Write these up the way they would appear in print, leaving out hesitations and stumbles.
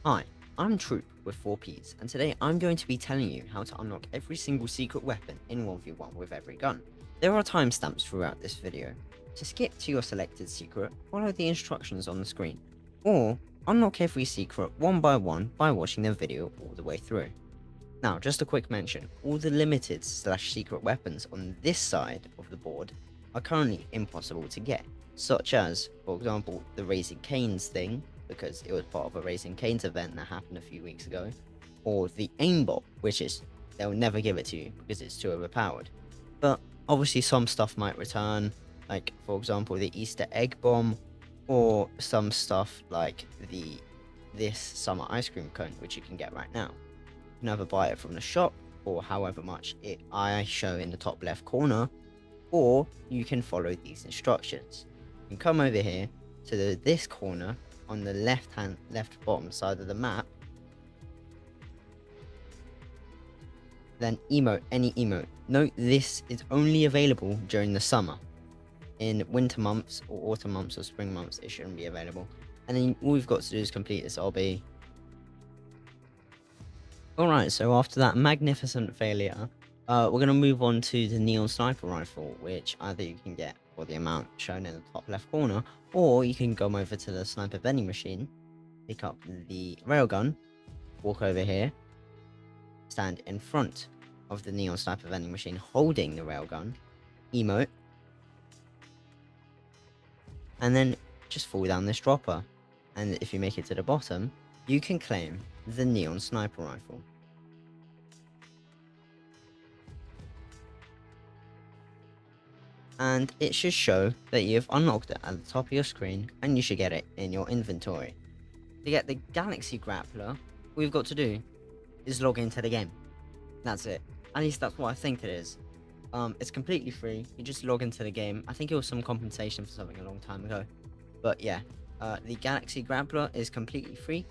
Hi, I'm Troop with 4Ps, and today I'm going to be telling you how to unlock every single secret weapon in 1v1 with every gun. There are timestamps throughout this video. To skip to your selected secret, follow the instructions on the screen, or unlock every secret one by one by watching the video all the way through. Now, just a quick mention, all the limited / secret weapons on this side of the board are currently impossible to get, such as, for example, the Raising Canes thing, because it was part of a Raising Canes event that happened a few weeks ago, or the aimbot, which is, they'll never give it to you because it's too overpowered. But obviously some stuff might return, like for example the Easter egg bomb, or some stuff like this summer ice cream cone, which you can get right now. You can either buy it from the shop for however much I show in the top left corner, or you can follow these instructions. You can come over here to this corner on the left bottom side of the map, then emote any emote. Note this is only available during the summer. In winter months or autumn months or spring months it shouldn't be available. And then all we've got to do is complete this obby. Alright, so after that magnificent failure, we're going to move on to the Neon Sniper Rifle, which either you can get for the amount shown in the top left corner, or you can go over to the Sniper Vending Machine, pick up the Railgun, walk over here, stand in front of the Neon Sniper Vending Machine holding the Railgun, emote, and then just fall down this dropper. And if you make it to the bottom, you can claim the Neon Sniper Rifle. And it should show that you've unlocked it at the top of your screen, and you should get it in your inventory. To get the Galaxy Grappler, all you've got to do is log into the game. That's it. At least that's what I think it is. It's completely free. You just log into the game. I think it was some compensation for something a long time ago. But yeah, the Galaxy Grappler is completely free,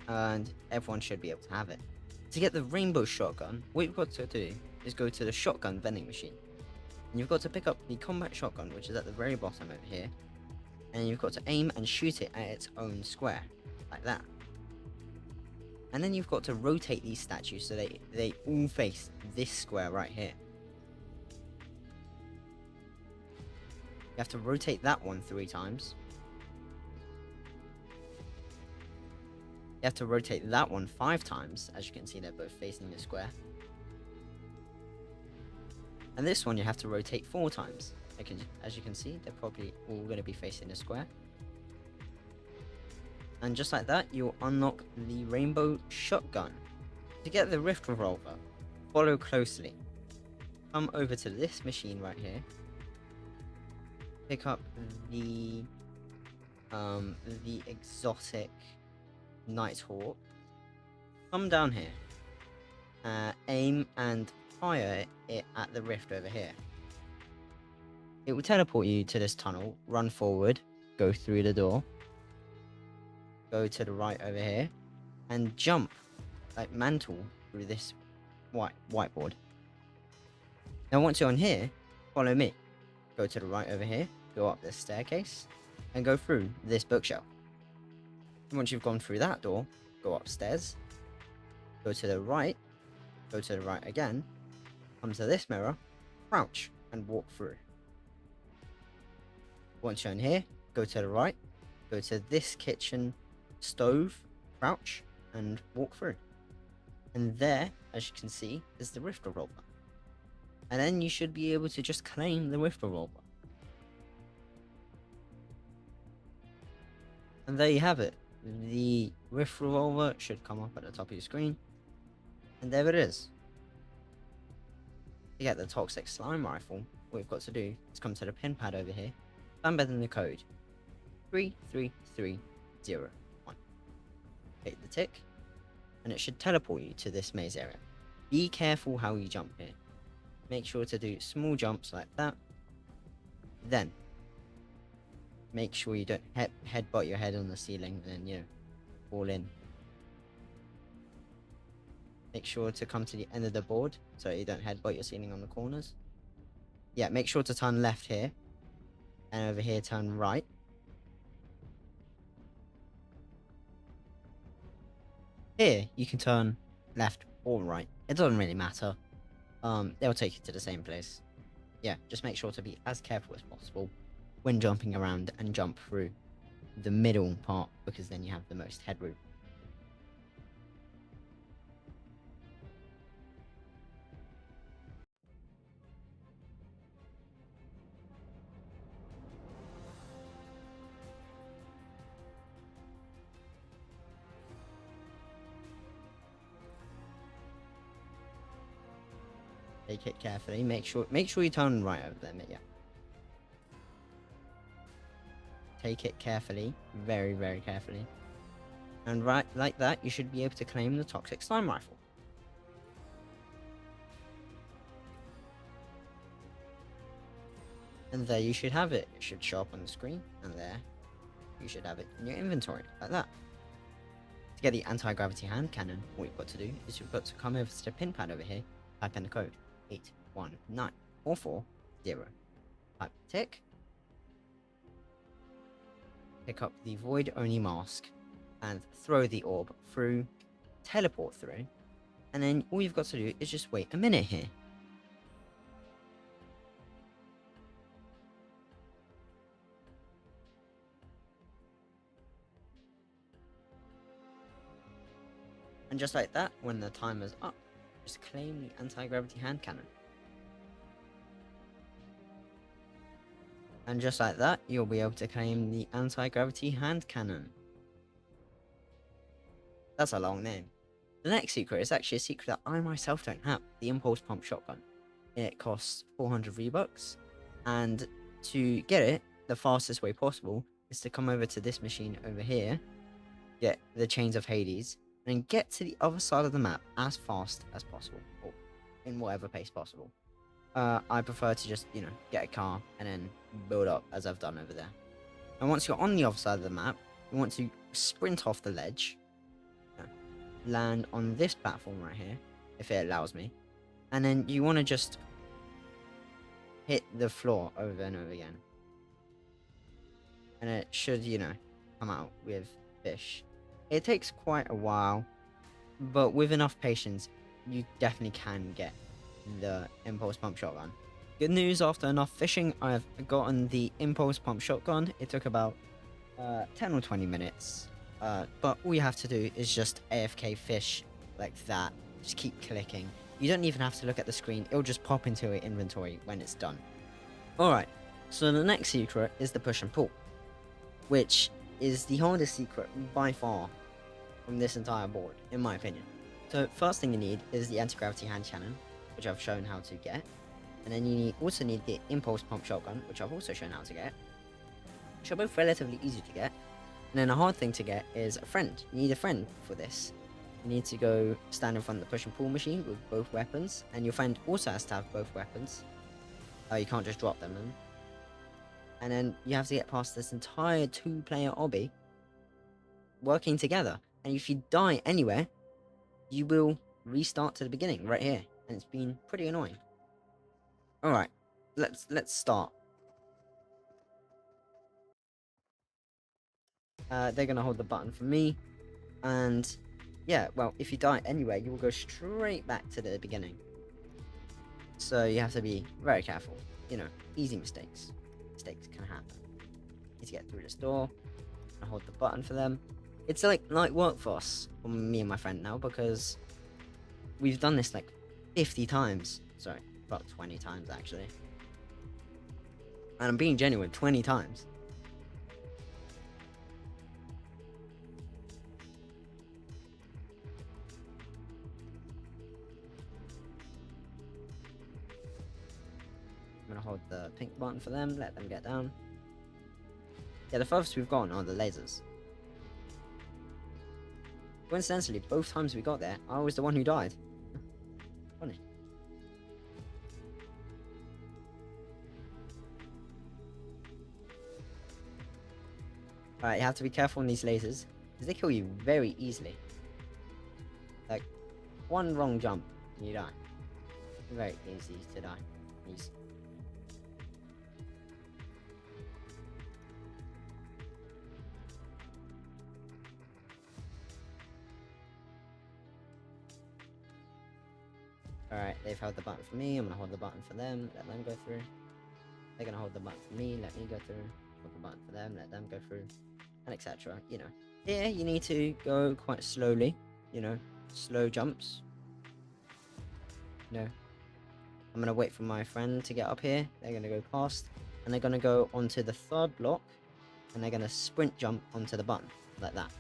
and everyone should be able to have it. To get the Rainbow Shotgun, what you've got to do is go to the Shotgun Vending Machine. And you've got to pick up the Combat Shotgun, which is at the very bottom over here. And you've got to aim and shoot it at its own square, like that. And then you've got to rotate these statues so they all face this square right here. You have to rotate that one 3 times. You have to rotate that one 5 times. As you can see, they're both facing the square. And this one you have to rotate 4 times. As you can see, they're probably all going to be facing the square. And just like that, you'll unlock the Rainbow Shotgun. To get the Rift Revolver, follow closely. Come over to this machine right here. Pick up the exotic Nighthawk. Come down here. Aim and fire it at the rift over here. It will teleport you to this tunnel. Run forward, go through the door, go to the right over here, and jump, like mantle, through this whiteboard. Now once you're on here, follow me. Go to the right over here, go up this staircase, and go through this bookshelf. And once you've gone through that door, go upstairs, go to the right again, come to this mirror, crouch, and walk through. Once you're in here, go to the right, go to this kitchen stove, crouch, and walk through. And there, as you can see, is the Rift Revolver. And then you should be able to just claim the Rift Revolver. And there you have it. The Rift Revolver should come up at the top of your screen. And there it is. To get the Toxic Slime Rifle, what we've got to do is come to the pin pad over here, embed in the code 33301. Hit the tick, and it should teleport you to this maze area. Be careful how you jump here. Make sure to do small jumps like that. Then, make sure you don't headbutt your head on the ceiling and then, fall in. Make sure to come to the end of the board so you don't headbutt your ceiling on the corners. Yeah, make sure to turn left here. And over here, turn right. Here, you can turn left or right. It doesn't really matter. They'll take you to the same place. Yeah, just make sure to be as careful as possible when jumping around and jump through the middle part, because then you have the most headroom. Take it carefully. Make sure you turn right over there, yeah. Take it carefully, very, very carefully. And right like that, you should be able to claim the Toxic Slime Rifle. And there you should have it. It should show up on the screen, and there you should have it in your inventory, like that. To get the anti-gravity hand cannon, what you've got to do is you've got to come over to the pin pad over here, type in the code 819440, type tick, pick up the void only mask, and throw the orb through, teleport through, and then all you've got to do is just wait a minute here. And just like that, when the timer's up, just claim the anti-gravity hand cannon. And just like that, you'll be able to claim the anti-gravity hand cannon. That's a long name. The next secret is actually a secret that I myself don't have, the Impulse Pump Shotgun. It costs 400 V-Bucks, and to get it, the fastest way possible is to come over to this machine over here, get the Chains of Hades, and get to the other side of the map as fast as possible, or in whatever pace possible. I prefer to just, get a car and then build up as I've done over there. And once you're on the other side of the map, you want to sprint off the ledge, land on this platform right here, if it allows me, and then you want to just hit the floor over and over again. And it should, come out with fish. It takes quite a while, but with enough patience, you definitely can get the Impulse Pump Shotgun. Good news, after enough fishing, I've gotten the Impulse Pump Shotgun. It took about 10 or 20 minutes, but all you have to do is just AFK fish like that. Just keep clicking. You don't even have to look at the screen, it'll just pop into your inventory when it's done. Alright, so the next secret is the push and pull, which is the hardest secret by far from this entire board, in my opinion. So first thing you need is the anti-gravity hand cannon, which I've shown how to get, and then you also need the Impulse Pump Shotgun, which I've also shown how to get, which are both relatively easy to get. And then a hard thing to get is a friend. You need a friend for this. You need to go stand in front of the push and pull machine with both weapons, and your friend also has to have both weapons. You can't just drop them in. And then you have to get past this entire 2-player obby working together. And if you die anywhere, you will restart to the beginning right here. And it's been pretty annoying. Alright, let's start. They're gonna hold the button for me. And yeah, well, if you die anywhere, you will go straight back to the beginning. So you have to be very careful. Easy mistakes. Mistakes can happen. You need to get through this door and hold the button for them. It's like light work for us, for me and my friend now, because we've done this like 50 times. Sorry, about 20 times actually. And I'm being genuine, 20 times. I'm gonna hold the pink button for them, let them get down. Yeah, the furthest we've gone are the lasers. Coincidentally, both times we got there, I was the one who died. Funny. Alright, you have to be careful on these lasers, because they kill you very easily. Like, one wrong jump, and you die. Very easy to die. Easy. Alright, they've held the button for me. I'm gonna hold the button for them, let them go through. They're gonna hold the button for me, let me go through. Hold the button for them, let them go through. And etc. You know. Here, you need to go quite slowly. You know, slow jumps. You know. I'm gonna wait for my friend to get up here. They're gonna go past. And they're gonna go onto the third block. And they're gonna sprint jump onto the button. Like that.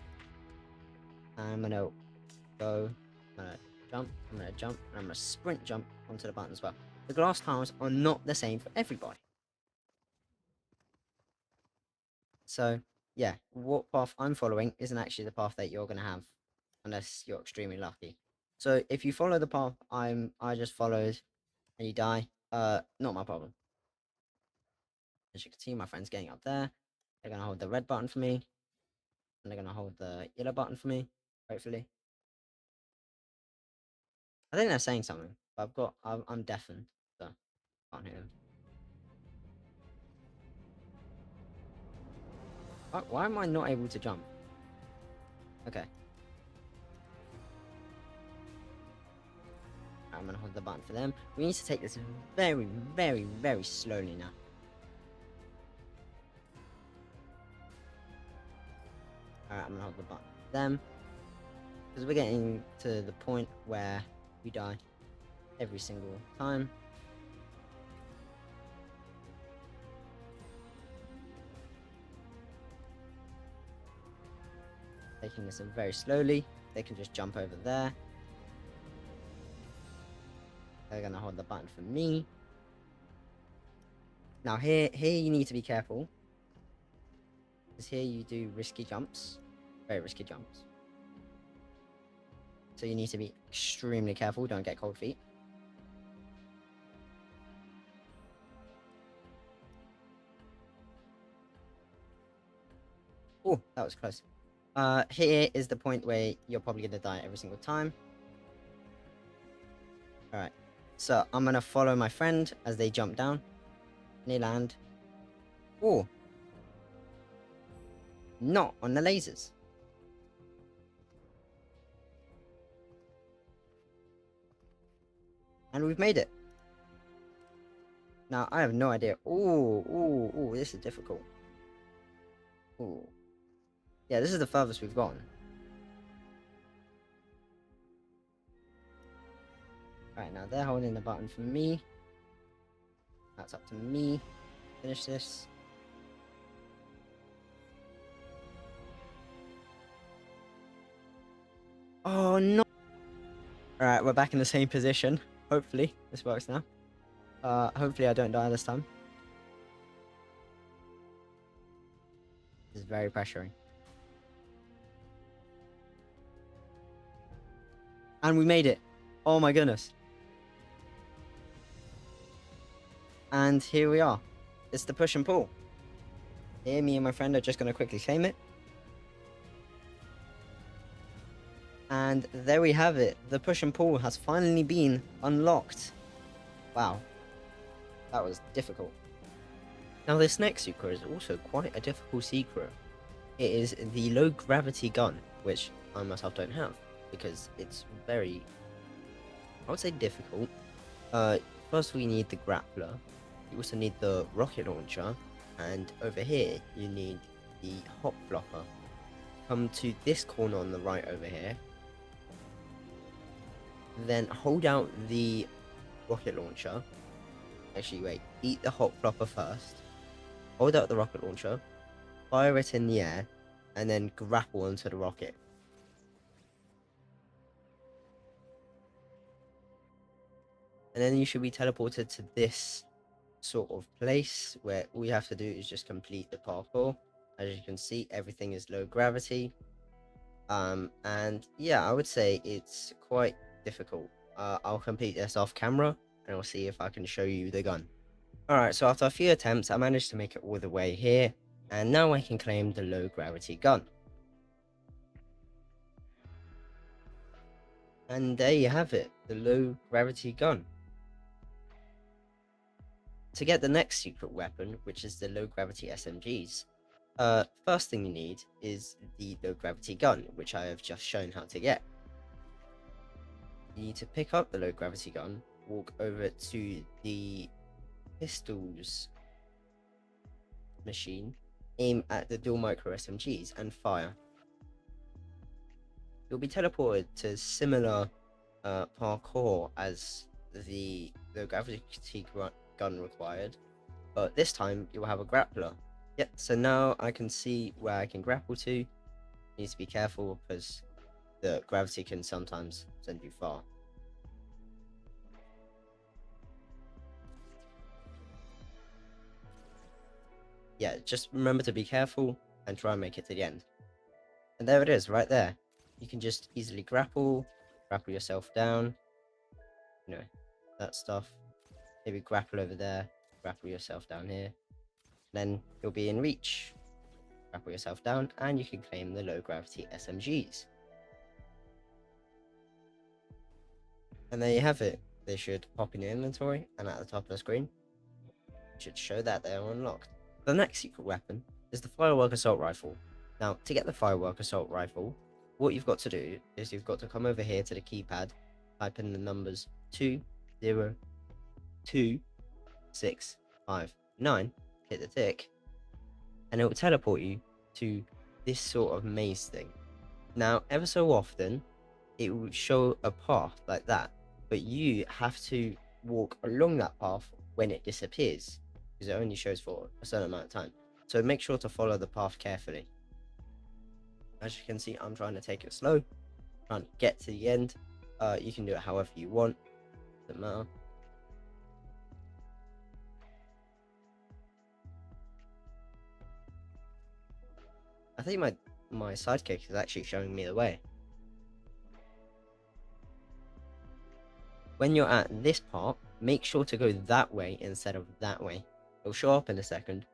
And I'm gonna go. I'm gonna jump, I'm gonna jump, and I'm gonna sprint jump onto the button as well. The glass tiles are not the same for everybody. So, yeah, what path I'm following isn't actually the path that you're gonna have, unless you're extremely lucky. So if you follow the path I just followed and you die, not my problem. As you can see, my friend's getting up there. They're gonna hold the red button for me, and they're gonna hold the yellow button for me, hopefully. I think they're saying something, but I'm deafened, so can't hear them. Why am I not able to jump? Okay. I'm gonna hold the button for them. We need to take this very, very, very slowly now. Alright, I'm gonna hold the button for them. Because we're getting to the point where we die every single time. Taking this very slowly. They can just jump over there. They're gonna hold the button for me. Now here you need to be careful. Because here you do risky jumps. Very risky jumps. So you need to be extremely careful, don't get cold feet. Oh, that was close. Here is the point where you're probably gonna die every single time. Alright, so I'm gonna follow my friend as they jump down. And they land. Oh! Not on the lasers. And we've made it. Now, I have no idea. Ooh, this is difficult. Ooh. Yeah, this is the furthest we've gone. Right, now they're holding the button for me. That's up to me. Finish this. Oh, no! Alright, we're back in the same position. Hopefully, this works now. Hopefully I don't die this time. This is very pressuring. And we made it. Oh my goodness. And here we are. It's the push and pull. Here, me and my friend are just going to quickly claim it. And there we have it. The push and pull has finally been unlocked. Wow. That was difficult. Now this next secret is also quite a difficult secret. It is the low gravity gun, which I myself don't have, because it's very, I would say, difficult. First we need the grappler. You also need the rocket launcher, and over here you need the hop flopper. Come to this corner on the right over here. Then hold out the rocket launcher. Actually, wait. Eat the hop flopper first. Hold out the rocket launcher. Fire it in the air. And then grapple onto the rocket. And then you should be teleported to this sort of place where all you have to do is just complete the parkour. As you can see, everything is low gravity. And yeah, I would say it's quite difficult. I'll complete this off camera and I'll see if I can show you the gun. Alright, so after a few attempts, I managed to make it all the way here, and now I can claim the low gravity gun. And there you have it, the low gravity gun. To get the next secret weapon, which is the low gravity SMGs, first thing you need is the low gravity gun, which I have just shown how to get. you need to pick up the low gravity gun, walk over to the pistols machine, aim at the dual micro SMGs, and fire. You'll be teleported to similar parkour as the gravity gun required, but this time you'll have a grappler. Yep, so now I can see where I can grapple to. You need to be careful because the gravity can sometimes send you far. Yeah, just remember to be careful and try and make it to the end. And there it is, right there. You can just easily grapple yourself down, you know, that stuff. Maybe grapple over there, grapple yourself down here. Then you'll be in reach. Grapple yourself down, and you can claim the low gravity SMGs. And there you have it. They should pop in your inventory, and at the top of the screen, it should show that they are unlocked. The next secret weapon is the Firework Assault Rifle. Now, to get the Firework Assault Rifle, what you've got to do is you've got to come over here to the keypad, type in the numbers 202-659, hit the tick, and it will teleport you to this sort of maze thing. Now, ever so often, it will show a path like that, but you have to walk along that path when it disappears, because it only shows for a certain amount of time. So make sure to follow the path carefully. As you can see, I'm trying to take it slow, trying to get to the end. You can do it however you want, doesn't matter. I think my sidekick is actually showing me the way. When you're at this part, make sure to go that way instead of that way. It'll show up in a second,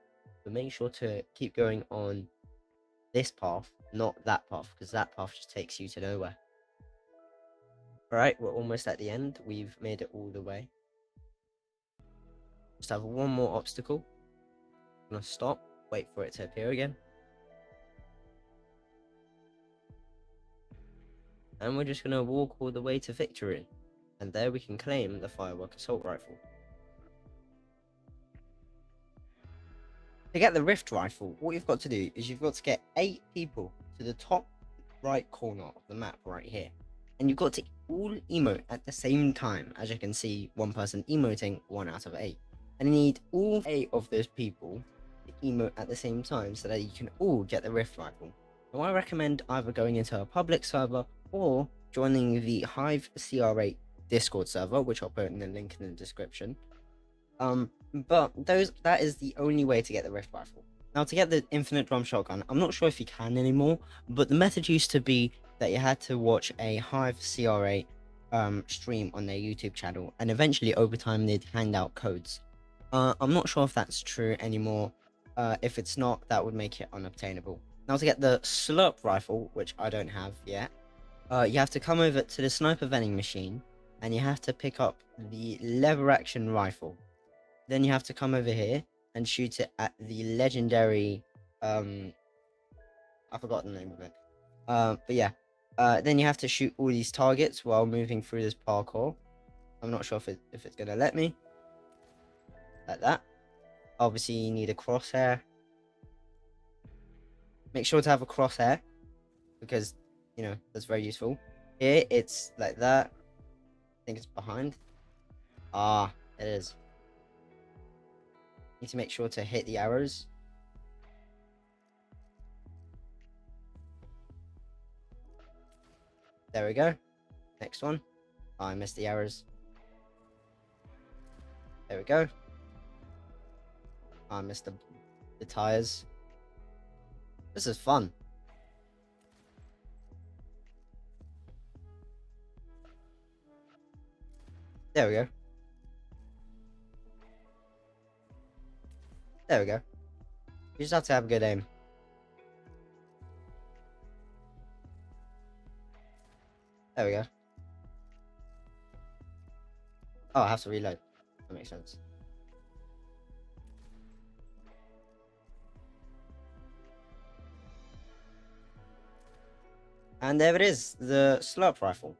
but make sure to keep going on this path, not that path, because that path just takes you to nowhere. Alright, we're almost at the end. We've made it all the way. Just have one more obstacle. I'm gonna stop, wait for it to appear again. And we're just gonna walk all the way to victory. And there we can claim the Firework Assault Rifle. To get the Rift Rifle, what you've got to do is you've got to get 8 people to the top right corner of the map right here. And you've got to all emote at the same time. As you can see, one person emoting 1 out of 8. And you need all 8 of those people to emote at the same time so that you can all get the Rift Rifle. So I recommend either going into a public server or joining the Hive CR8 Discord server, which I'll put in the link in the description. But that is the only way to get the Rift Rifle. Now, to get the infinite drum shotgun, I'm not sure if you can anymore, but the method used to be that you had to watch a Hive CR8 stream on their YouTube channel, and eventually over time they'd hand out codes. I'm not sure if that's true anymore. If it's not, that would make it unobtainable. Now, to get the Slurp Rifle, which I don't have yet, you have to come over to the sniper vending machine, and you have to pick up the lever action rifle. Then you have to come over here and shoot it at the legendary, I forgot the name of it. But yeah, then you have to shoot all these targets while moving through this parkour. I'm not sure if it's gonna let me. Like that. Obviously, you need a crosshair. Make sure to have a crosshair, because, you know, that's very useful. Here, it's like that. I think it's behind. Ah, it is. Need to make sure to hit the arrows. There we go. Next one. Oh, I missed the arrows. There we go. Oh, I missed the tires. This is fun. There we go. There we go. You just have to have good aim. There we go. Oh, I have to reload. That makes sense. And there it is, the Slurp Rifle.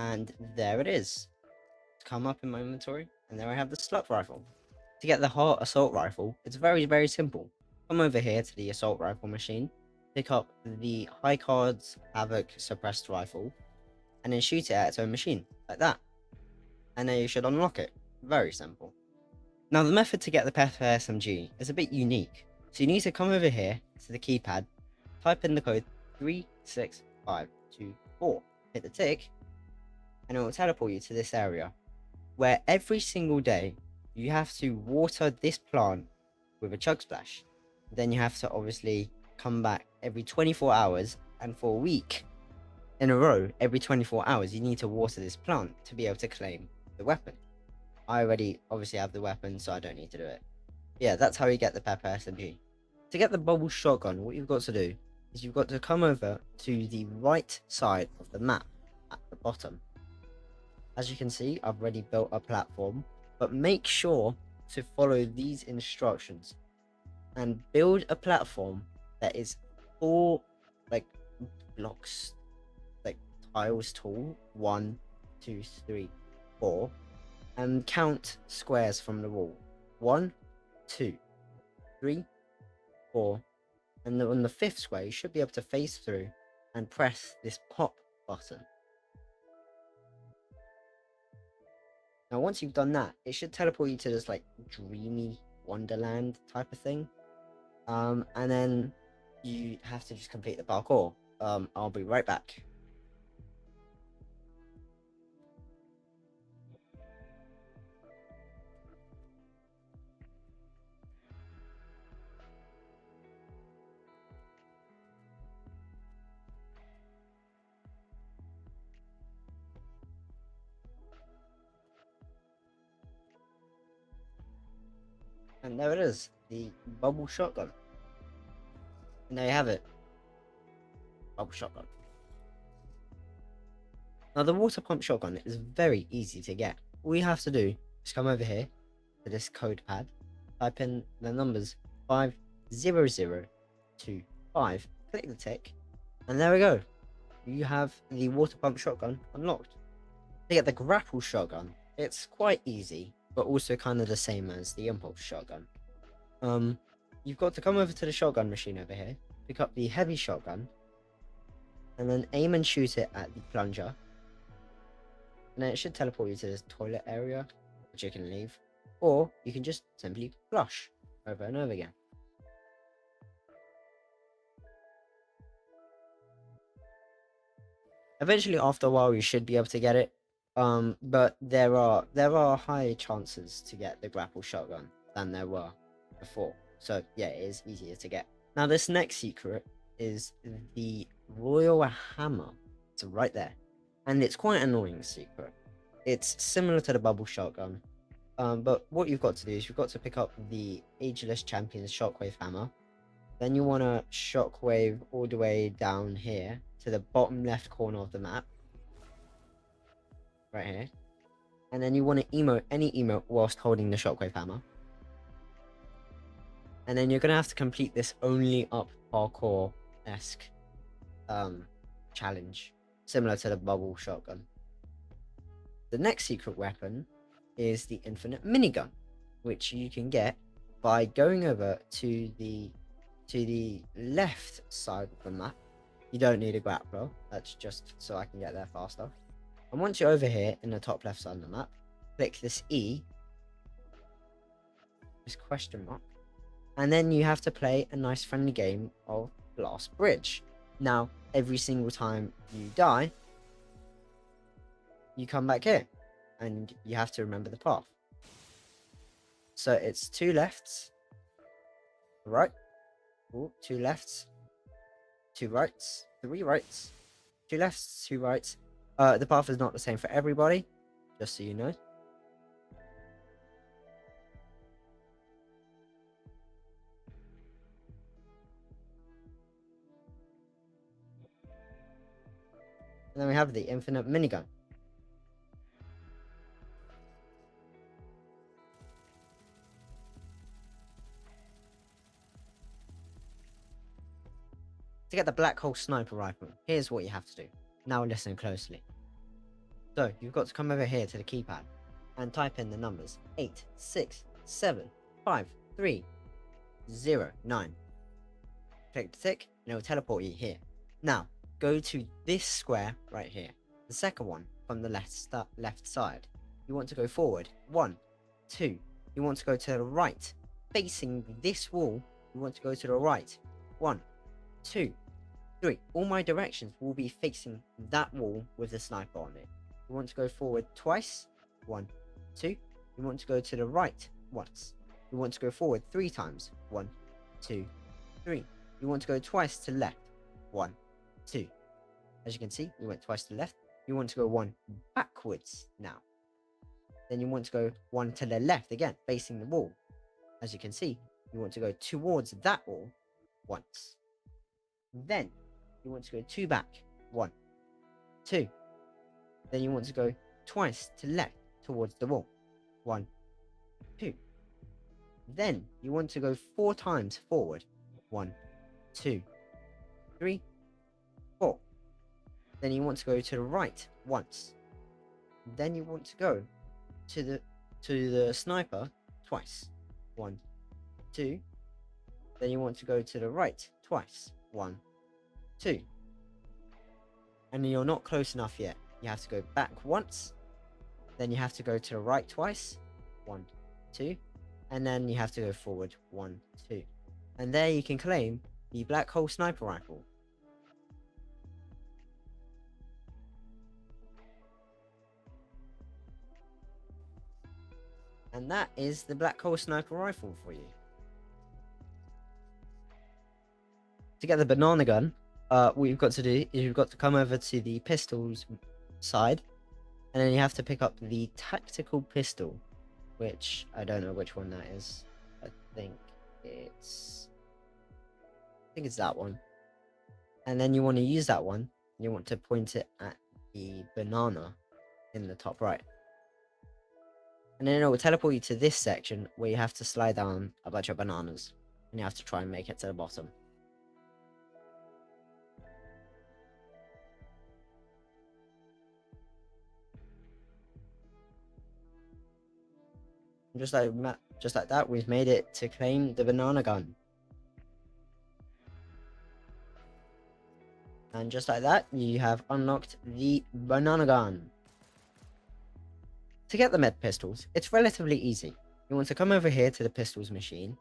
And there it is. Come up in my inventory, and there I have the Slurp Rifle. To get the Heart Assault Rifle, it's very, very simple. Come over here to the Assault Rifle machine, pick up the High Cards Havoc Suppressed Rifle, and then shoot it at its own machine, like that. And then you should unlock it. Very simple. Now the method to get the Pancake SMG is a bit unique, so you need to come over here to the keypad, type in the code 36524, hit the tick, and it will teleport you to this area, where every single day you have to water this plant with a chug splash. Then you have to obviously come back every 24 hours, and for a week in a row, every 24 hours, you need to water this plant to be able to claim the weapon. I already obviously have the weapon, so I don't need to do it. Yeah, that's how you get the Pancake SMG. To get the Bubble Shotgun, what you've got to do is you've got to come over to the right side of the map at the bottom. As you can see, I've already built a platform, but make sure to follow these instructions and build a platform that is 4 like blocks, like tiles tall, 1, 2, 3, 4, and count squares from the wall. 1, 2, 3, 4, and on the 5th square you should be able to phase through and press this pop button. Now once you've done that, it should teleport you to this like dreamy wonderland type of thing, and then you have to just complete the parkour. I'll be right back. And there it is, the Bubble Shotgun. And there you have it, Bubble Shotgun. Now the water pump shotgun is very easy to get. All you have to do is come over here to this code pad, type in the numbers 50025, click the tick, and there we go. You have the water pump shotgun unlocked. To get the Grapple Shotgun, it's quite easy, but also kind of the same as the impulse shotgun. You've got to come over to the shotgun machine over here, pick up the heavy shotgun, and then aim and shoot it at the plunger. And then it should teleport you to this toilet area, which you can leave, or you can just simply flush over and over again. Eventually, after a while, you should be able to get it, but there are higher chances to get the Grapple Shotgun than there were before. So yeah, it is easier to get. Now this next secret is the Royal Hammer. It's right there, and it's quite an annoying secret. It's similar to the Bubble Shotgun, but what you've got to do is you've got to pick up the Ageless Champions Shockwave Hammer. Then you want to shockwave all the way down here to the bottom left corner of the map, right here, and then you want to emote any emote whilst holding the shockwave hammer. And then you're gonna have to complete this only up parkour-esque challenge, similar to the Bubble Shotgun. The next secret weapon is the Infinite Minigun, which you can get by going over to the left side of the map. You don't need a grappler, that's just so I can get there faster. And once you're over here in the top left side of the map, click this E, this question mark, and then you have to play a nice friendly game of Glass Bridge. Now, every single time you die, you come back here, and you have to remember the path. So it's 2 lefts, right, 2 lefts, 2 rights, 3 rights, 2 lefts, 2 rights. The path is not the same for everybody, just so you know. And then we have the Infinite Minigun. To get the Black Hole Sniper Rifle, here's what you have to do. Now listen closely. So you've got to come over here to the keypad and type in the numbers 8, 6, 7, 5, 3, 0, 9. Click the tick and it will teleport you here. Now go to this square right here, the second one from the left side. You want to go forward 1, 2. You want to go to the right, facing this wall. You want to go to the right 1, 2, 3. All my directions will be facing that wall with the sniper on it. You want to go forward twice 1, 2. You want to go to the right once. You want to go forward 3 times 1, 2, 3. You want to go twice to left 1, 2. As you can see, we went twice to the left. You want to go 1 backwards now. Then you want to go 1 to the left again, facing the wall. As you can see, you want to go towards that wall once. Then you want to go 2 back 1, 2. Then you want to go twice to left towards the wall 1, 2. Then you want to go 4 times forward 1, 2, 3, 4. Then you want to go to the right once. Then you want to go to the sniper twice 1, 2. Then you want to go to the right twice 1, 2. And you're not close enough yet. You have to go back once. Then you have to go to the right twice 1, 2. And then you have to go forward 1, 2. And there you can claim the Black Hole Sniper Rifle. And that is the Black Hole Sniper Rifle for you. To get the banana gun, what you've got to do is you've got to come over to the pistols side, and then you have to pick up the tactical pistol, which I don't know which one that is. I think it's that one. And then you want to use that one. You want to point it at the banana in the top right. And then it will teleport you to this section where you have to slide down a bunch of bananas. And you have to try and make it to the bottom. And just like that, we've made it to claim the banana gun. And just like that, you have unlocked the banana gun. To get the med pistols, it's relatively easy. You want to come over here to the pistols machine,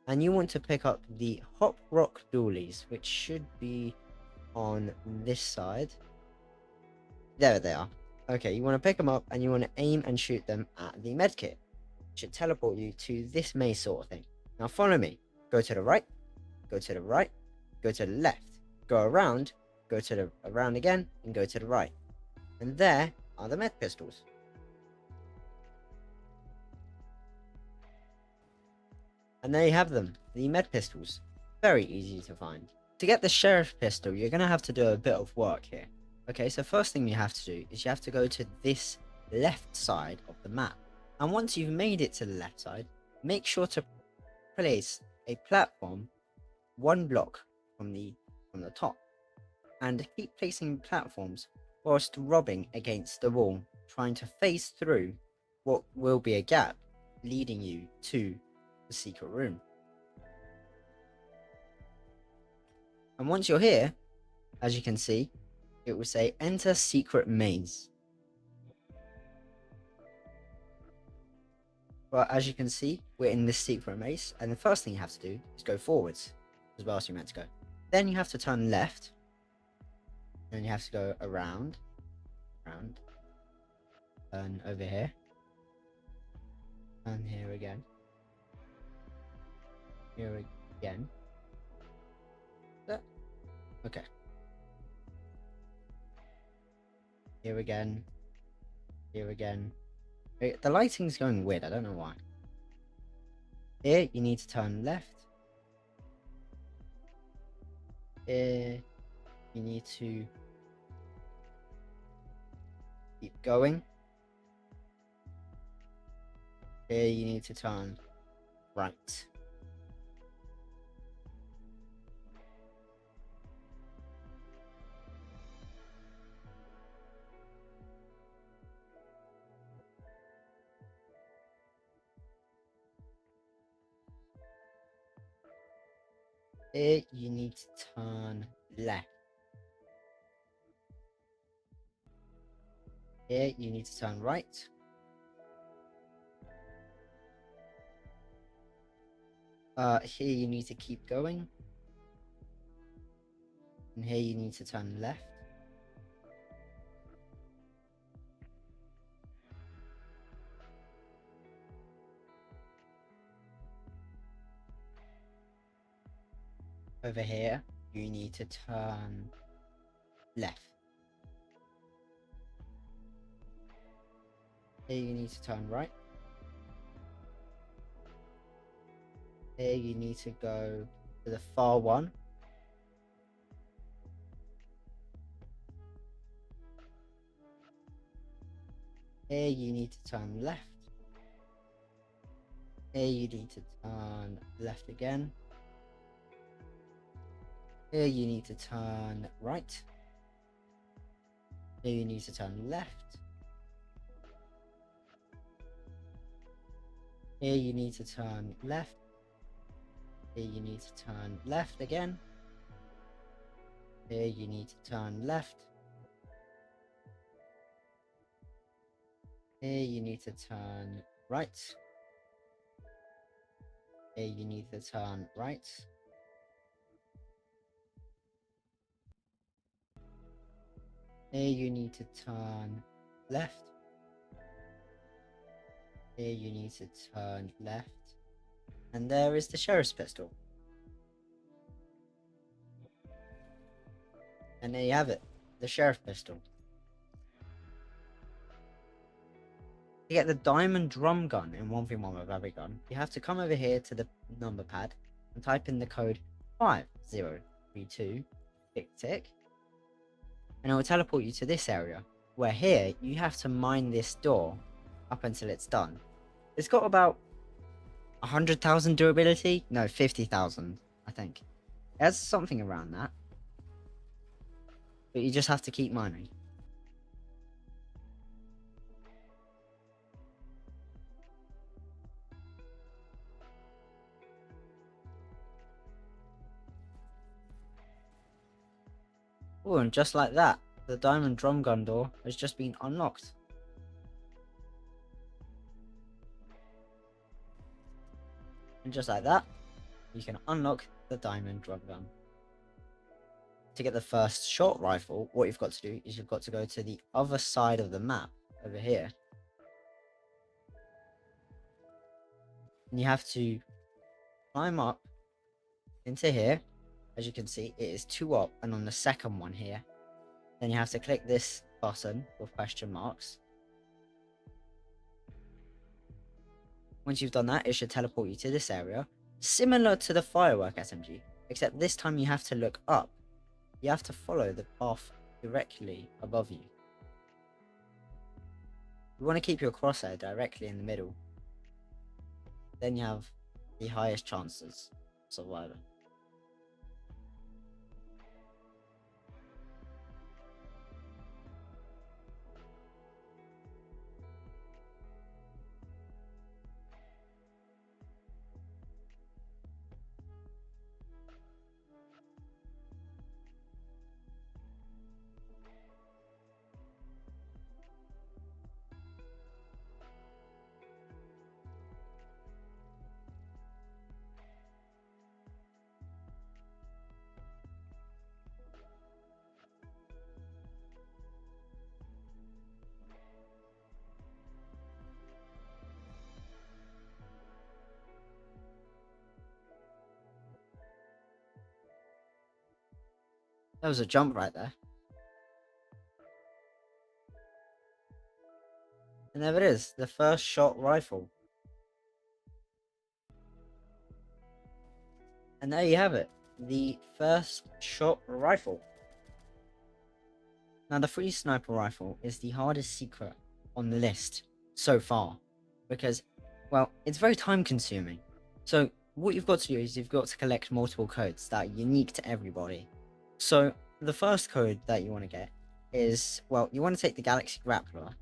and you want to pick up the Hop Rock Dualies, which should be on this side. There they are. Okay, you want to pick them up, and you want to aim and shoot them at the medkit. It should teleport you to this maze sort of thing. Now follow me. Go to the right, go to the right, go to the left, go around, go to the around again, and go to the right. And there are the med pistols. And there you have them, the med pistols. Very easy to find. To get the sheriff pistol, you're going to have to do a bit of work here. Okay, so first thing you have to do is you have to go to this left side of the map. And once you've made it to the left side, make sure to place a platform 1 block from the top. And keep placing platforms whilst rubbing against the wall, trying to phase through what will be a gap leading you to the secret room. And once you're here, as you can see, it will say enter secret maze. Well, as you can see, we're in this secret maze, and the first thing you have to do is go forwards as well as you're meant to go. Then you have to turn left, and you have to go around, turn over here, and here again. Here again. Okay. Here again. Here again. The lighting's going weird, I don't know why. Here, you need to turn left. Here, you need to keep going. Here, you need to turn right. Here you need to turn left. Here you need to turn right. Here you need to keep going. And here you need to turn left. Over here, you need to turn left. Here you need to turn right. Here you need to go to the far one. Here you need to turn left. Here you need to turn left again. Here you need to turn right. Here you need to turn left. Here you need to turn left. Here you need to turn left again. Here you need to turn left. Here you need to turn right. Here you need to turn right. Here you need to turn left. Here you need to turn left. And there is the sheriff's pistol. And there you have it, the sheriff pistol. To get the diamond drum gun in 1v1 with every gun, you have to come over here to the number pad and type in the code 5032 tick, and it will teleport you to this area, where here you have to mine this door up until it's done. It's got about 100,000 durability, no, 50,000 I think. It has something around that, but you just have to keep mining. Oh, and just like that, the diamond drum gun door has just been unlocked. And just like that, you can unlock the diamond drum gun. To get the first short rifle, what you've got to do is you've got to go to the other side of the map, over here. And you have to climb up into here. As you can see, it is 2 up, and on the second one here, then you have to click this button with question marks. Once you've done that, it should teleport you to this area, similar to the Firework SMG, except this time you have to look up. You have to follow the path directly above you. You want to keep your crosshair directly in the middle. Then you have the highest chances of surviving. That was a jump right there. And there it is, the first shot rifle. And there you have it, the first shot rifle. Now the free sniper rifle is the hardest secret on the list so far, because, well, it's very time consuming. So what you've got to do is you've got to collect multiple codes that are unique to everybody. So the first code that you want to get is, well, you want to take the Galaxy Grappler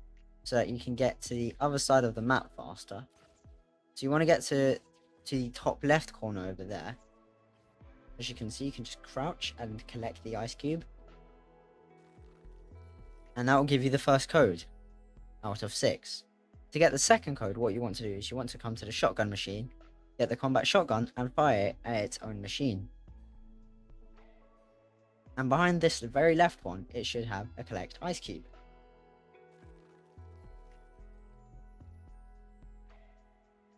so that you can get to the other side of the map faster. So you want to get to the top left corner over there. As you can see, you can just crouch and collect the ice cube. And that will give you the first code out of 6. To get the second code, what you want to do is you want to come to the shotgun machine, get the combat shotgun, and fire it at its own machine. And behind this very left one, it should have a collect ice cube.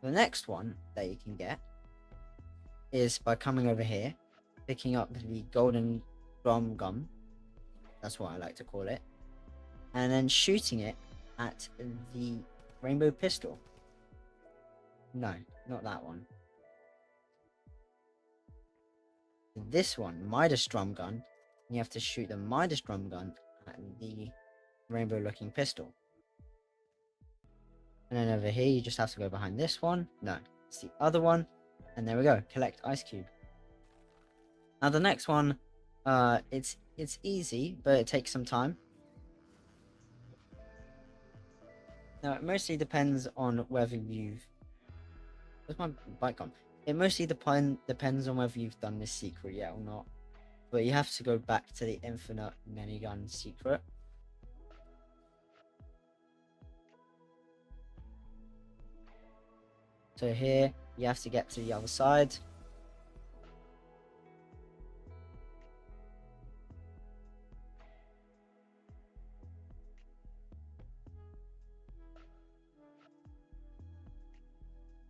The next one that you can get is by coming over here, picking up the golden drum gun, that's what I like to call it, and then shooting it at the rainbow pistol. No, not that one. This one, Midas drum gun, you have to shoot the Midas drum gun at the rainbow looking pistol. And then over here, you just have to go behind this one. No, it's the other one. And there we go, collect ice cube. Now the next one, it's easy, but it takes some time. Now it mostly depends on whether you've... Where's my bike gone? It mostly depends on whether you've done this secret yet or not. But you have to go back to the infinite minigun secret. So here, you have to get to the other side.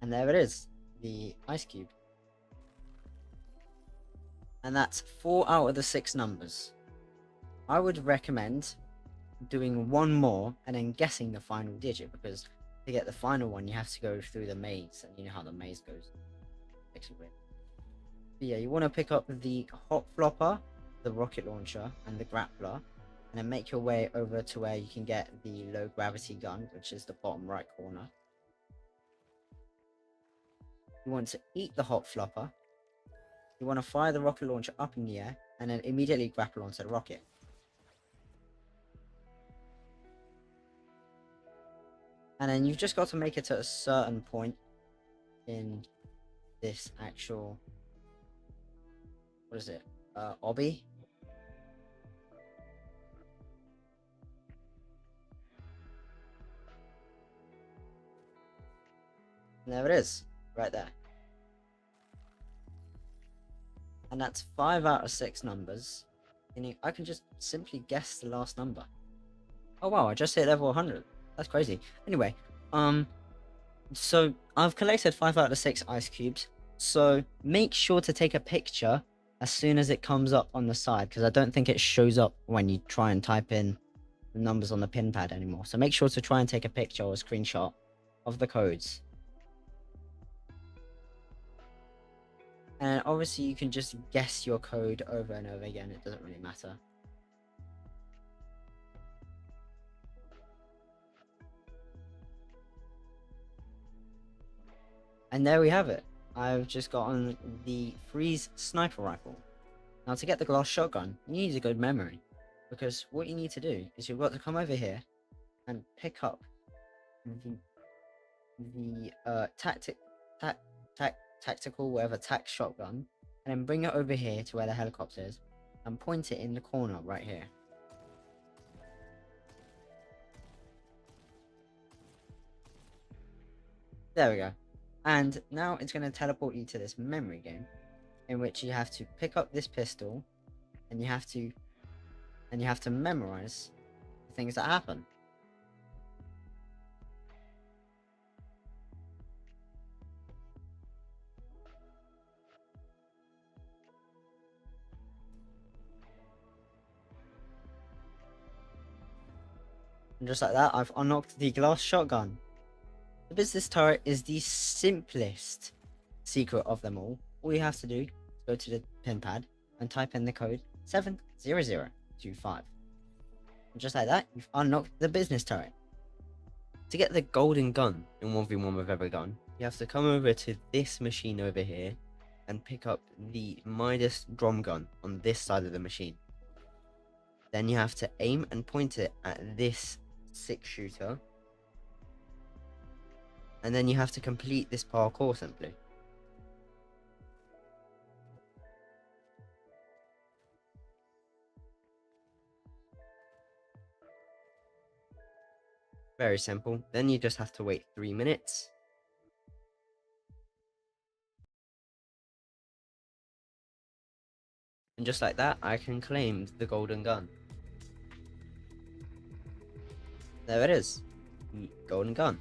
And there it is, the ice cube. And that's 4 out of the 6 numbers. I would recommend doing one more and then guessing the final digit, because to get the final one you have to go through the maze, and you know how the maze goes. But yeah, you want to pick up the hot flopper, the rocket launcher, and the grappler, and then make your way over to where you can get the low gravity gun, which is the bottom right corner. You want to eat the hot flopper. You want to fire the rocket launcher up in the air, and then immediately grapple onto the rocket. And then you've just got to make it to a certain point in this actual... What is it? Obby? And there it is, right there. And that's 5 out of 6 numbers. And I can just simply guess the last number. Oh wow, I just hit level 100. That's crazy. Anyway, so I've collected 5 out of 6 ice cubes. So make sure to take a picture as soon as it comes up on the side, because I don't think it shows up when you try and type in the numbers on the pin pad anymore. So make sure to try and take a picture or a screenshot of the codes. And obviously you can just guess your code over and over again, it doesn't really matter. And there we have it. I've just gotten the Freeze Sniper Rifle. Now to get the glass shotgun, you need a good memory. Because what you need to do is you've got to come over here and pick up the tactical whatever tac shotgun, and then bring it over here to where the helicopter is and point it in the corner right here. There we go. And now it's going to teleport you to this memory game in which you have to pick up this pistol and you have to memorize the things that happen. And just like that, I've unlocked the glass shotgun. The business turret is the simplest secret of them all. All you have to do is go to the pin pad and type in the code 70025. And just like that, you've unlocked the business turret. To get the golden gun in 1v1 with every gun, you have to come over to this machine over here and pick up the Midas drum gun on this side of the machine. Then you have to aim and point it at this 6-shooter. And then you have to complete this parkour simply. Very simple. Then you just have to wait 3 minutes. And just like that, I can claim the golden gun. There it is. Golden gun.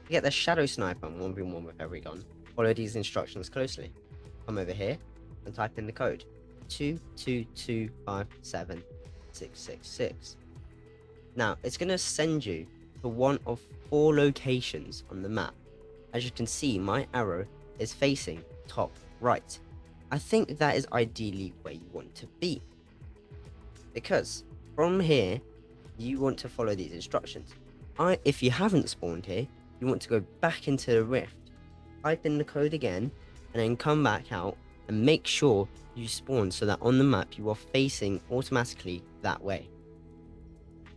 To get the shadow sniper 1v1 with every gun, follow these instructions closely. Come over here and type in the code 22257666. Now, it's going to send you to one of 4 locations on the map. As you can see, my arrow is facing top right. I think that is ideally where you want to be, because from here, you want to follow these instructions. If you haven't spawned here, you want to go back into the rift, type in the code again, and then come back out and make sure you spawn so that on the map you are facing automatically that way.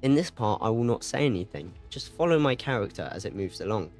In this part, I will not say anything, just follow my character as it moves along.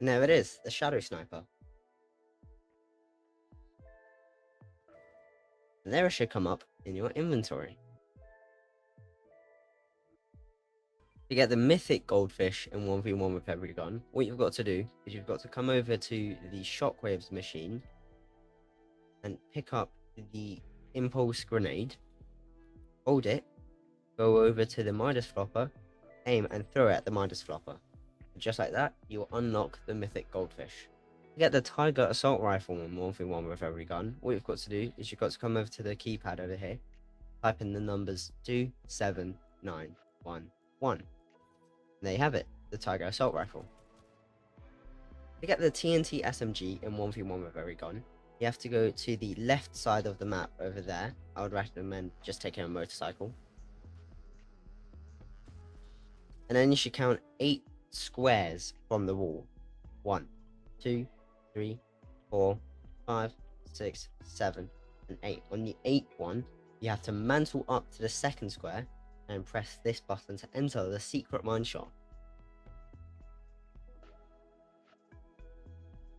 And there it is, the shadow sniper. And there it should come up in your inventory. To get the Mythic Goldfish in 1v1 with every gun, what you've got to do is you've got to come over to the Shockwaves machine and pick up the Impulse Grenade, hold it, go over to the Midas Flopper, aim and throw it at the Midas Flopper. Just like that, you'll unlock the Mythic Goldfish. To get the Tiger Assault Rifle in 1v1 with every gun, what you've got to do is you've got to come over to the keypad over here, type in the numbers 27911. There you have it, the Tiger Assault Rifle. To get the TNT SMG in 1v1 with every gun, you have to go to the left side of the map over there. I would recommend just taking a motorcycle. And then you should count 8 squares from the wall. 1, 2, 3, 4, 5, 6, 7, and 8. On the 8th one, you have to mantle up to the second square and press this button to enter the secret mine shot.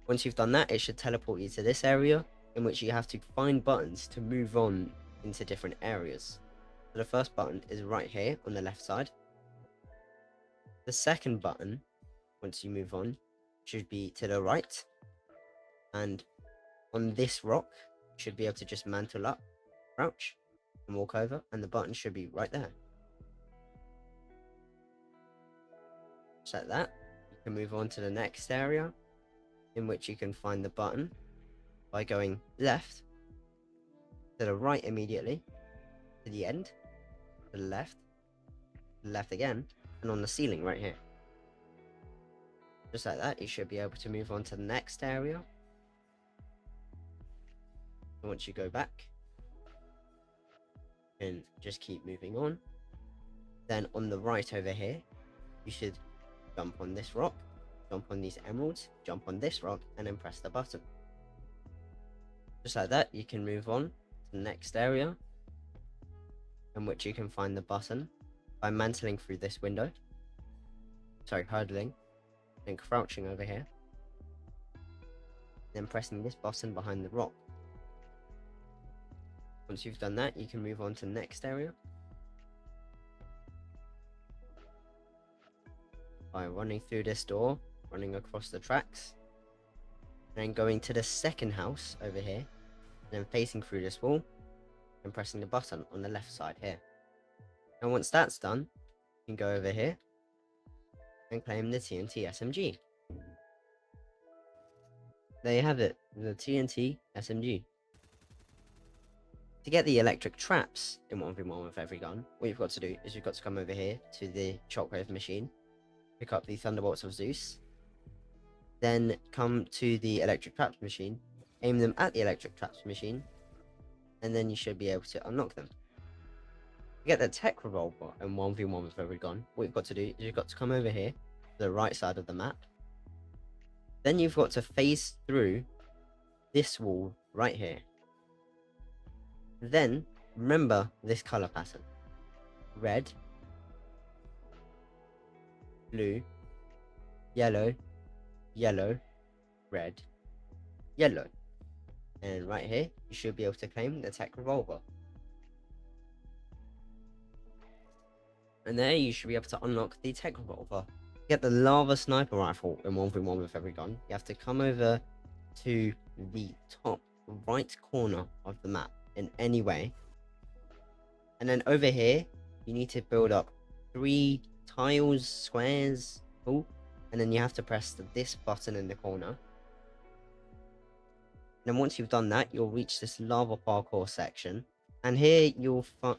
Once you've done that, it should teleport you to this area, in which you have to find buttons to move on into different areas. So the first button is right here on the left side. The second button, once you move on, should be to the right, and on this rock you should be able to just mantle up, crouch, and walk over, and the button should be right there. Just like that. You can move on to the next area, in which you can find the button by going left, to the right immediately, to the end, to the left again, and on the ceiling right here. Just like that, you should be able to move on to the next area. And once you go back, and just keep moving on. Then on the right over here, you should jump on this rock, jump on these emeralds, jump on this rock, and then press the button. Just like that, you can move on to the next area, in which you can find the button by mantling through this window. Sorry, hurdling, and crouching over here. Then pressing this button behind the rock. Once you've done that, you can move on to the next area by running through this door, running across the tracks, and then going to the second house over here, and then facing through this wall, and pressing the button on the left side here. And once that's done, you can go over here and claim the TNT SMG. There you have it, the TNT SMG. To get the electric traps in 1v1 with every gun, what you've got to do is you've got to come over here to the shockwave machine, pick up the thunderbolts of Zeus, then come to the electric traps machine, aim them at the electric traps machine, and then you should be able to unlock them. To get the tech revolver in 1v1 with every gun, what you've got to do is you've got to come over here to the right side of the map. Then you've got to phase through this wall right here. Then remember this color pattern: red, blue, yellow, yellow, red, yellow. And right here, you should be able to claim the tech revolver. And there you should be able to unlock the tech revolver. To get the lava sniper rifle in 1v1 with every gun, you have to come over to the top right corner of the map in any way. And then over here, you need to build up 3 tiles, squares, and then you have to press this button in the corner. And then once you've done that, you'll reach this lava parkour section. And here you'll find,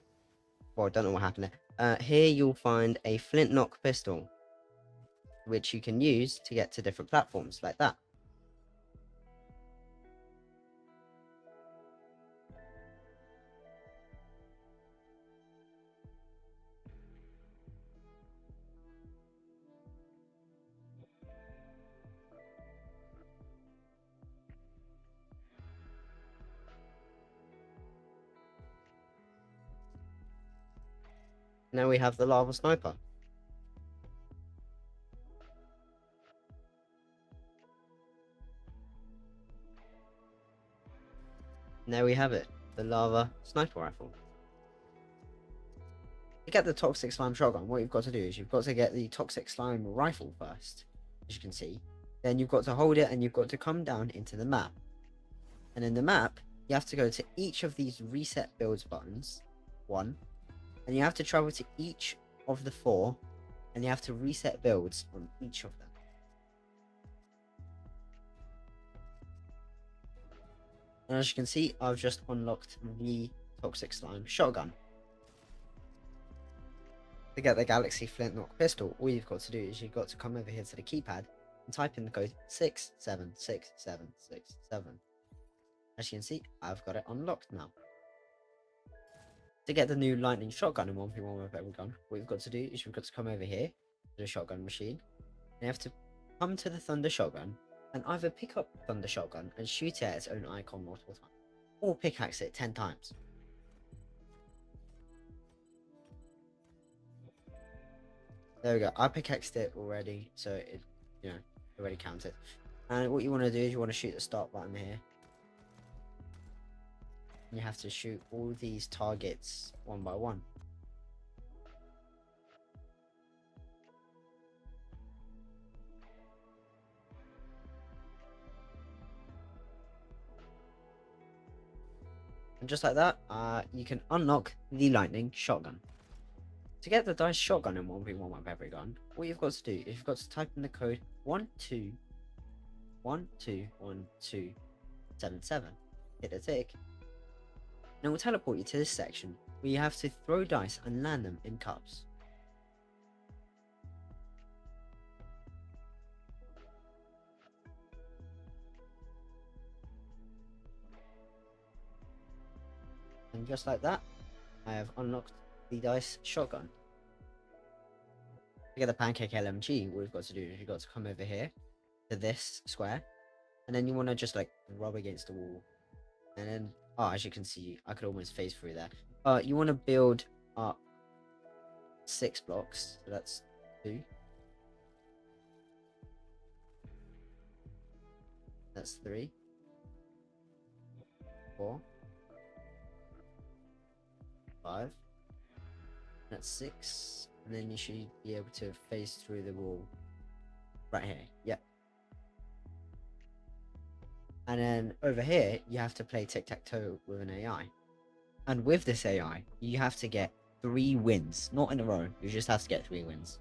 well, I don't know what happened there. Here you'll find a Flint-Knock pistol, which you can use to get to different platforms like that. Now we have the lava sniper. And there we have it, the lava sniper rifle. To get the toxic slime shotgun, what you've got to do is you've got to get the toxic slime rifle first, as you can see. Then you've got to hold it and you've got to come down into the map. And in the map, you have to go to each of these reset builds buttons, 1, and you have to travel to each of the 4, and you have to reset builds on each of them. And as you can see, I've just unlocked the toxic slime shotgun. To get the Galaxy Flint-Knock pistol, all you've got to do is you've got to come over here to the keypad and type in the code 676767. As you can see, I've got it unlocked now. To get the new lightning shotgun in 1v1 with every gun, what you've got to do is you've got to come over here to the shotgun machine. And you have to come to the thunder shotgun and either pick up the thunder shotgun and shoot it at its own icon multiple times, or pickaxe it 10 times. There we go, I pickaxed it already, so it, already counted. And what you want to do is you want to shoot the start button here. You have to shoot all these targets one by one. And just like that, you can unlock the lightning shotgun. To get the dice shotgun in 1v1 with every gun, all you've got to do is you've got to type in the code 12121277. Hit a tick, and it will teleport you to this section where you have to throw dice and land them in cups. And just like that, I have unlocked the dice shotgun. To get the Pancake LMG, what we've got to do is you've got to come over here to this square, and then you want to just like rub against the wall, and then as you can see, I could almost phase through there. You want to build up 6 blocks, so that's 2, that's 3, 4, 5, that's 6, and then you should be able to phase through the wall right here. Yep. And then over here, you have to play tic-tac-toe with an AI. And with this AI, you have to get 3 wins. Not in a row, you just have to get 3 wins.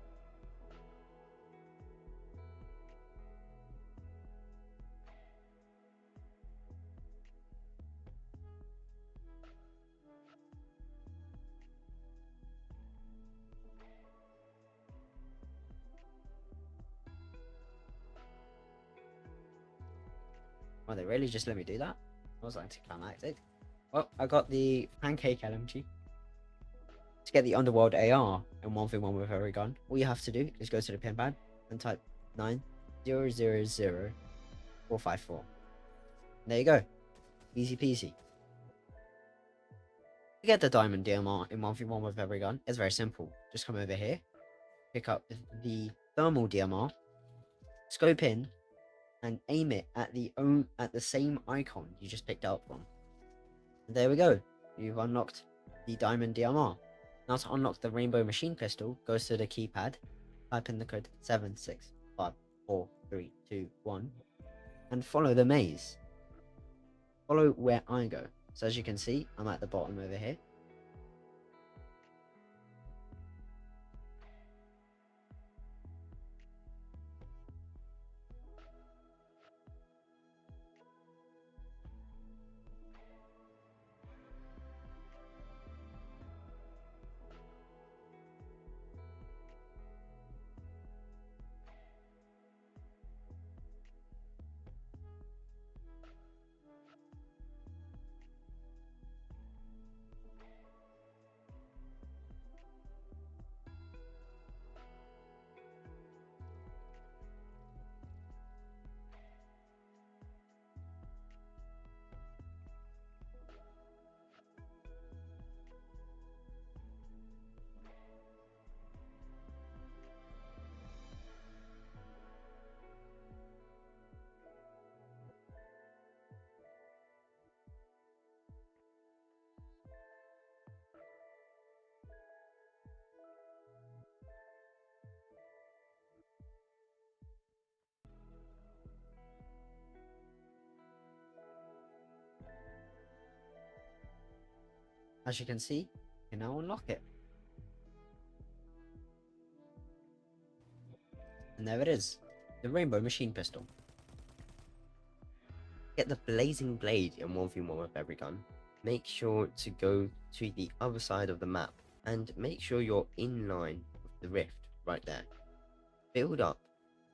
Well, they really just let me do that? I was anticlimactic. Well, I got the Pancake LMG. To get the Underworld AR in 1v1 with every gun, all you have to do is go to the pin pad and type 9000454. There you go. Easy peasy. To get the Diamond DMR in 1v1 with every gun, it's very simple. Just come over here, pick up the Thermal DMR, scope in, and aim it at the same icon you just picked it up from. And there we go. You've unlocked the Diamond DMR. Now to unlock the Rainbow Machine Pistol, go to the keypad, type in the code 7654321, and follow the maze. Follow where I go. So as you can see, I'm at the bottom over here. As you can see, you can now unlock it. And there it is, the Rainbow Machine Pistol. Get the Blazing Blade in 1v1 with every gun. Make sure to go to the other side of the map and make sure you're in line with the rift right there. Build up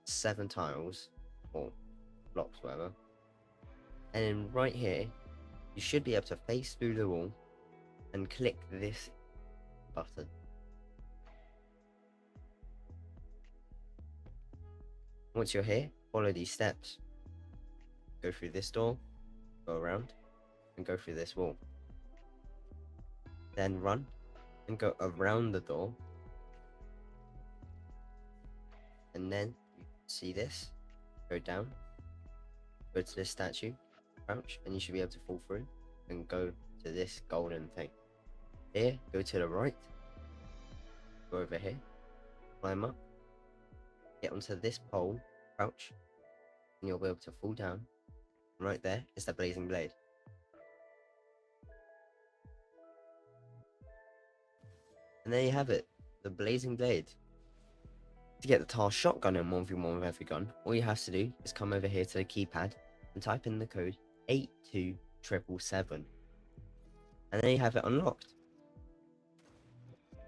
7 tiles, or blocks, whatever. And then right here, you should be able to face through the wall and click this button. Once you're here, follow these steps. Go through this door, go around, and go through this wall. Then run and go around the door. And then you see this, go down, go to this statue, crouch, and you should be able to fall through and go to this golden thing. Here, go to the right, go over here, climb up, get onto this pole, crouch, and you'll be able to fall down. Right there is the Blazing Blade. And there you have it, the Blazing Blade. To get the task shotgun in 1v1 with every gun, all you have to do is come over here to the keypad and type in the code 82777. And there you have it unlocked. To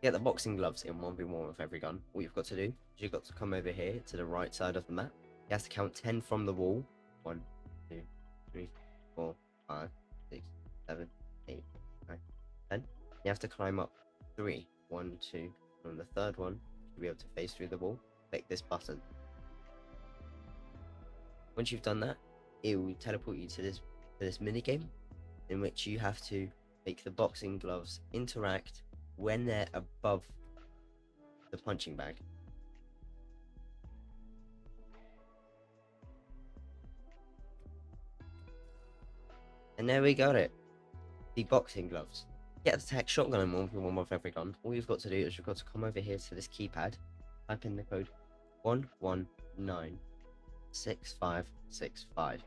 get the boxing gloves in 1v1 with every gun, all you've got to do is you've got to come over here to the right side of the map. You have to count 10 from the wall. 1, 2, 3, 4, 5, 6, 7, 8, 9, 10. You have to climb up 3, 1, 2, and on the third one, you'll be able to face through the wall. Click this button. Once you've done that, it will teleport you to this mini game, in which you have to make the boxing gloves interact when they're above the punching bag. And there we got it. The boxing gloves. Get the tech shotgun in 1v1 with every gun. All you've got to do is you've got to come over here to this keypad, type in the code 1196565.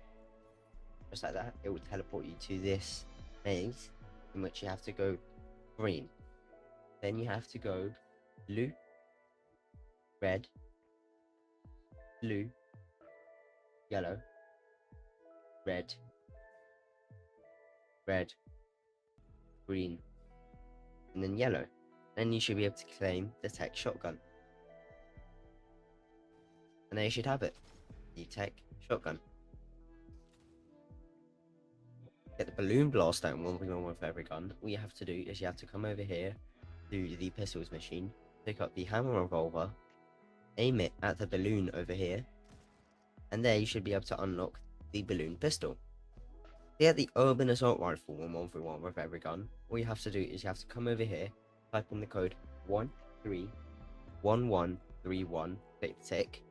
Just like that, it will teleport you to this maze, in which you have to go green. Then you have to go blue, red, blue, yellow, red, red, green, and then yellow. Then you should be able to claim the tech shotgun. And there you should have it, the tech shotgun. Get the balloon blast out in 1v1 with every gun. All you have to do is you have to come over here to the pistols machine, pick up the hammer revolver, aim it at the balloon over here, and there you should be able to unlock the balloon pistol. To get the urban assault rifle in 1v1 with every gun, all you have to do is you have to come over here, type in the code 131131, click the tick,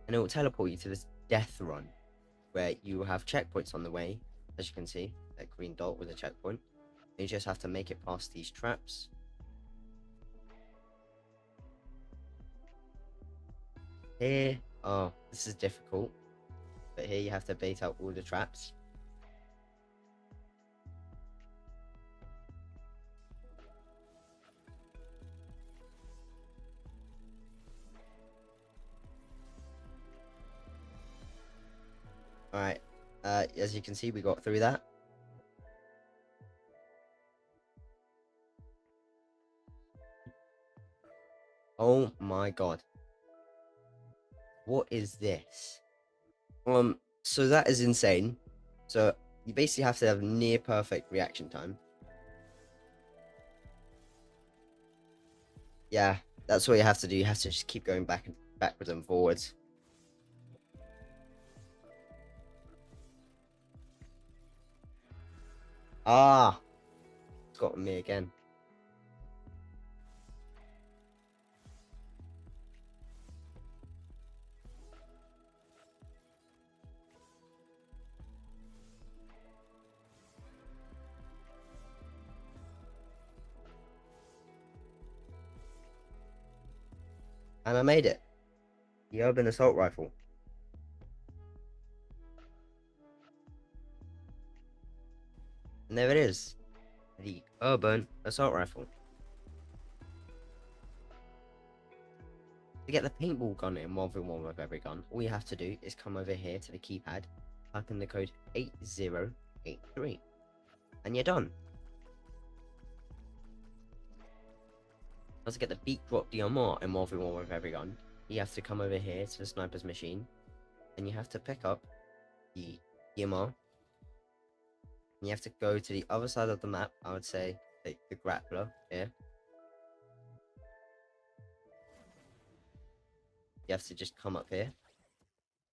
and it will teleport you to this death run, where you will have checkpoints on the way. As you can see, that green dot with a checkpoint. You just have to make it past these traps. Here, oh, this is difficult, but here you have to bait out all the traps. Alright, as you can see, we got through that. Oh my god. What is this? So that is insane. So you basically have to have near perfect reaction time. Yeah, that's what you have to do. You have to just keep going backwards and forwards. Ah, it's got me again. And I made it. The urban assault rifle. And there it is. The urban assault rifle. To get the paintball gun in 1v1 with every gun, all you have to do is come over here to the keypad, type in the code 8083, and you're done. Now to get the Drop DMR in 1v1 with every gun, you have to come over here to the sniper's machine, and you have to pick up the DMR, and you have to go to the other side of the map. I would say like the Grappler here. You have to just come up here,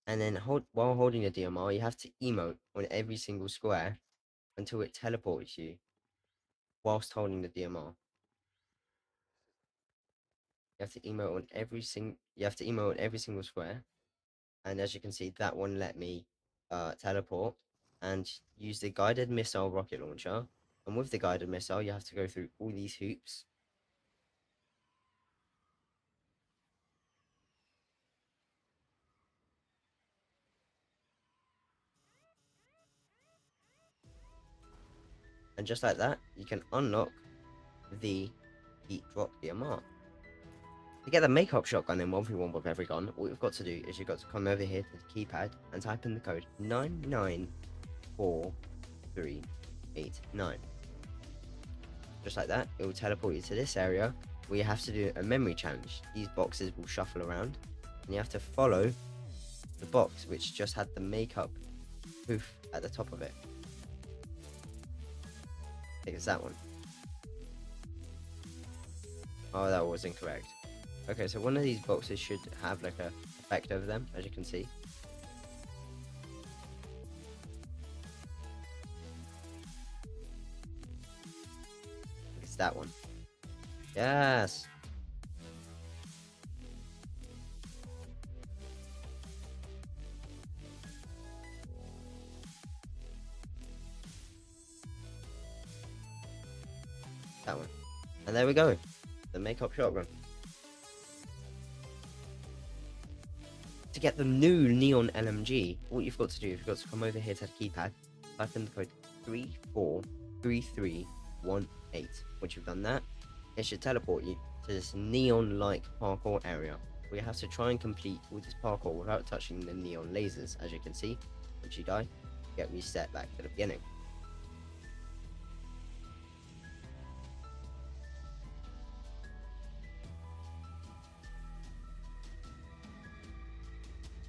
and then while holding the DMR, you have to emote on every single square until it teleports you whilst holding the DMR. You have to emote on every single square, and as you can see, that one let me teleport and use the guided missile rocket launcher. And with the guided missile, you have to go through all these hoops. And just like that, you can unlock the Drop DMR. To get the makeup shotgun in 1v1 with every gun, all you've got to do is you've got to come over here to the keypad and type in the code 994389. Just like that, it will teleport you to this area where you have to do a memory challenge. These boxes will shuffle around and you have to follow the box which just had the makeup poof at the top of it. I think it's that one. Oh, that was incorrect. Okay, so one of these boxes should have like a effect over them, as you can see. It's that one. Yes. That one. And there we go. The makeup shotgun. To get the new Neon LMG, what you've got to do is you've got to come over here to the keypad, type in the code 343318. Once you've done that, it should teleport you to this neon-like parkour area where you have to try and complete all this parkour without touching the neon lasers. As you can see, once you die, you get reset back to the beginning.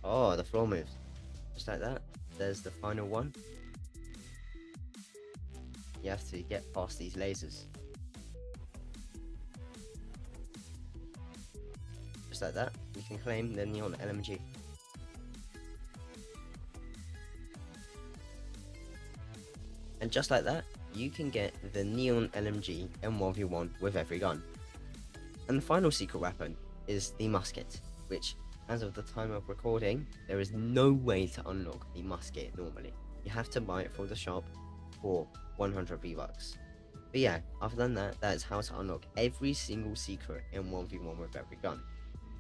Oh, the floor moves. Just like that. There's the final one. You have to get past these lasers. Just like that, you can claim the Neon LMG. And just like that, you can get the Neon LMG in 1v1 with every gun. And the final secret weapon is the Musket, which, as of the time of recording, there is no way to unlock the Musket normally. You have to buy it from the shop for 100 V-Bucks. But yeah, other than that, that is how to unlock every single secret in 1v1 with every gun.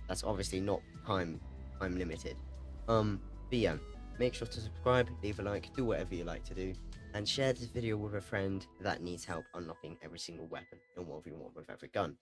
That's obviously not time limited. But yeah, make sure to subscribe, leave a like, do whatever you like to do, and share this video with a friend that needs help unlocking every single weapon in 1v1 with every gun.